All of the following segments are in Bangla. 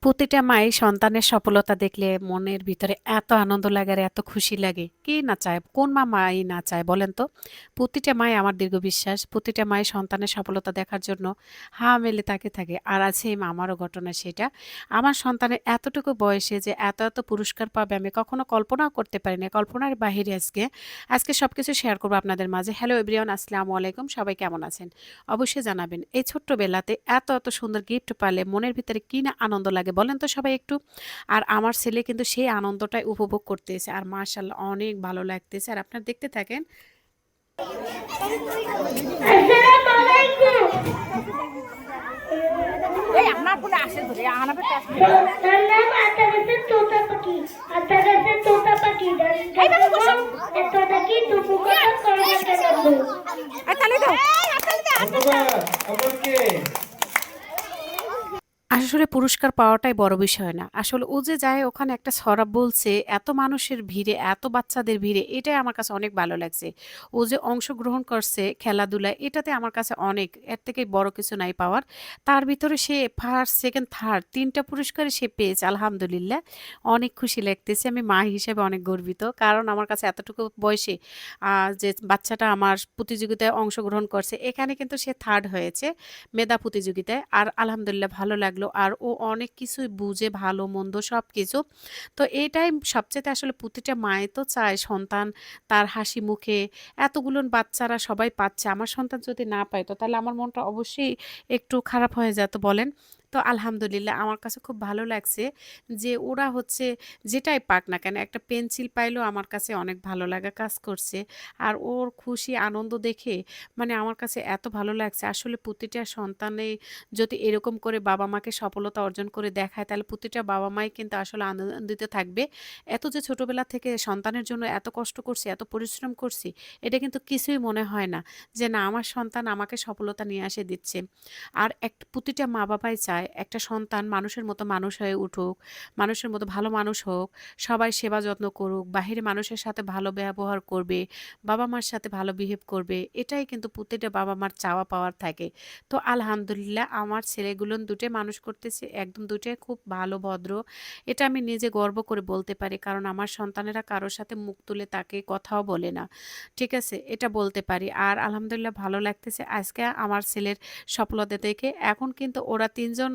প্রতিটা মাই সন্তানের সফলতা দেখলে মনের ভিতরে এত আনন্দ লাগে আর এত খুশি লাগে। কে না চায়? কোন মাই না চায় বলেন তো? প্রতিটা মাই আমার দৃঢ় বিশ্বাস, প্রতিটা মাই সন্তানের সফলতা দেখার জন্য হা মেলে তাকিয়ে থাকে। আর সেম আমারও ঘটনা সেটা। আমার সন্তানের এতটুকু বয়সে যে এত পুরস্কার পাবে আমি কখনো কল্পনাও করতে পারিনি। কল্পনার বাহিরে আজকে সবকিছু শেয়ার করব আপনাদের মাঝে। হ্যালো এভরিওয়ান, আসসালামু আলাইকুম। সবাই কেমন আছেন? অবশ্যই জানাবেন। এই ছোট্ট বেলাতে এত সুন্দর গিফট পালে মনের ভিতরে কি না আনন্দ লাগে বলেন তো সবাই একটু। আর আমার ছেলে কিন্তু সেই আনন্দটাই উপভোগ করতেছে আর মাশাআল্লাহ অনেক ভালো লাগতেছে। আর আপনারা দেখতে থাকেন। আসসালামু আলাইকুম। এই আপনার ফোনে আসে ধরে আনাবে তো আসে তার নাম আতাগাছে তোতা পাখি। আতাগাছে তোতা পাখি। এই বাবু বসো এত নাকি টুকু কথা করবে কেন? এই তালি দাও এই তালি দাও আপনার কে? আসলে পুরস্কার পাওয়াটাই বড় বিষয় না। আসলে ও যে যায় ওখানে একটা ছড়া বলছে, এত মানুষের ভিড়ে, এত বাচ্চাদের ভিড়ে, এটাই আমার কাছে অনেক ভালো লাগছে। ও যে অংশগ্রহণ করছে খেলাধুলায়, এটাতে আমার কাছে অনেক, এর থেকে বড় কিছু নাই পাওয়ার। তার ভিতরে সে ফার্স্ট, সেকেন্ড, থার্ড ৩ টা পুরস্কারই সে পেয়েছে। আলহামদুলিল্লাহ। অনেক খুশি লাগতেছে। আমি মা হিসেবে অনেক গর্বিত। কারণ আমার কাছে এতটুকু বয়সে যে বাচ্চাটা আমার প্রতিযোগিতায় অংশগ্রহণ করছে, এখানে কিন্তু সে থার্ড হয়েছে মেধা প্রতিযোগিতায়। আর আলহামদুলিল্লাহ ভালো লাগলো। আর ও অনেক কিছুই বুঝে, ভালো মন্দ সবকিছু। তো এটাই সবচাইতে আসলে প্রতিটা মাই তো চায় সন্তান তার হাসি মুখে, এতগুলো বাচ্চারা সবাই পাচ্ছে। আমার সন্তান যদি না পাইতো তাহলে আমার মনটা অবশ্যই একটু খারাপ হয়ে যেত বলেন। তো আলহামদুলিল্লাহ আমার কাছে খুব ভালো লাগছে যে ওরা হচ্ছে যেটাই পাক না কেন, একটা পেন্সিল পাইলেও আমার কাছে অনেক ভালো লাগা কাজ করছে। আর ওর খুশি আনন্দ দেখে মানে আমার কাছে এত ভালো লাগছে। আসলে প্রতিটা সন্তানে যদি এরকম করে বাবা-মাকে সফলতা অর্জন করে দেখায়, তাহলে প্রতিটা বাবা-মাই কিন্তু আসলে আনন্দিত থাকবে। এত যে ছোটবেলা থেকে সন্তানের জন্য এত কষ্ট করছি, এত পরিশ্রম করছি, এটা কিন্তু কিছুই মনে হয় না যে না আমার সন্তান আমাকে সফলতা নিয়ে এসে দিচ্ছে। আর প্রতিটা মা-বাবাই চায় একটা সন্তান মানুষের মতো মানুষ হয়ে উঠুক, মানুষের মতো ভালো মানুষ হোক, সবাই সেবা যত্ন করুক, বাহিরে মানুষের সাথে ভালো ব্যবহার করবে, বাবা-মার সাথে ভালো বিহেভ করবে। এটাই কিন্তু প্রতিটা বাবা-মার চাওয়া পাওয়ার থাকে। তো আলহামদুলিল্লাহ আমার ছেলেগুলো দুটোই মানুষ করতেছে একদম দুটোই খুব ভালো ভদ্র। এটা আমি নিজে গর্ব করে বলতে পারি। কারণ আমার সন্তানেরা কারো সাথে মুখ তুলে তাকে কথাও বলে না। ঠিক আছে? এটা বলতে পারি। আর আলহামদুলিল্লাহ ভালো লাগতেছে আজকে আমার ছেলের সফলতা দেখে। এখন কিন্তু ওরা ৩ জন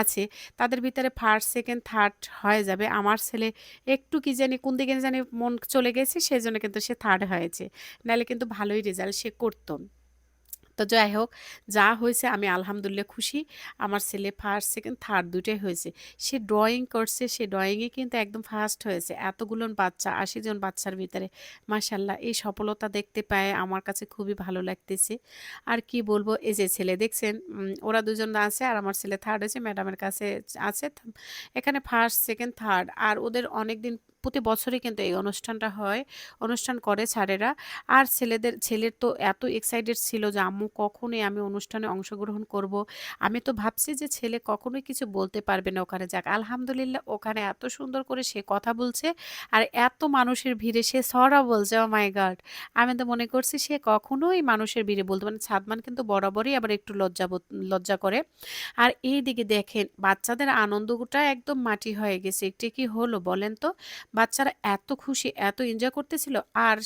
আছে। তাদের ভিতরে ফার্স্ট, সেকেন্ড, থার্ড হয়ে যাবে। আমার ছেলে একটু কি জানি কোন দিকে জানি মন চলে গেছে সেজন্য কিন্তু সে থার্ড হয়েছে। নাহলে কিন্তু ভালোই রেজাল্ট সে করত। তো যাই হোক, যা হয়েছে আমি আলহামদুলিল্লাহ খুশি। আমার ছেলে ফার্স্ট, সেকেন্ড, থার্ড ২ টাই হয়েছে। সে ড্রইং করছে, সে ড্রইংয়ে কিন্তু একদম ফার্স্ট হয়েছে। এতগুলোন বাচ্চা, ৮০ জন বাচ্চার ভিতরে। মাশাআল্লাহ এই সফলতা দেখতে পেয়ে আমার কাছে খুবই ভালো লাগতেছে। আর কি বলবো, এই যে ছেলে দেখছেন ওরা ২ জন আছে আর আমার ছেলে থার্ড হয়েছে, ম্যাডামের কাছে আছে। এখানে ফার্স্ট, সেকেন্ড, থার্ড। আর ওদের অনেকদিন প্রতি বছরই কিন্তু এই অনুষ্ঠানটা হয়। অনুষ্ঠান করে স্যারেরা। আর ছেলের তো এত এক্সাইটেড ছিল যে আম্মু কখনোই আমি অনুষ্ঠানে অংশগ্রহণ করব। আমি তো ভাবছি যে ছেলে কখনোই কিছু বলতে পারবে না ওখানে। যাক আলহামদুলিল্লাহ ওখানে এত সুন্দর করে সে কথা বলছে আর এত মানুষের ভিড়ে সে ছড়া বলছে। ওহ মাই গড! আমি তো মনে করছি সে কখনোই মানুষের ভিড়ে বলতে মানে সাদমান কিন্তু বরাবরই আবার একটু লজ্জা করে। আর এইদিকে দেখেন বাচ্চাদের আনন্দটা একদম মাটি হয়ে গেছে। একটু কি হলো বলেন তো? বাচ্চারা এত খুশি, এত এনজয় করতেছিল। আর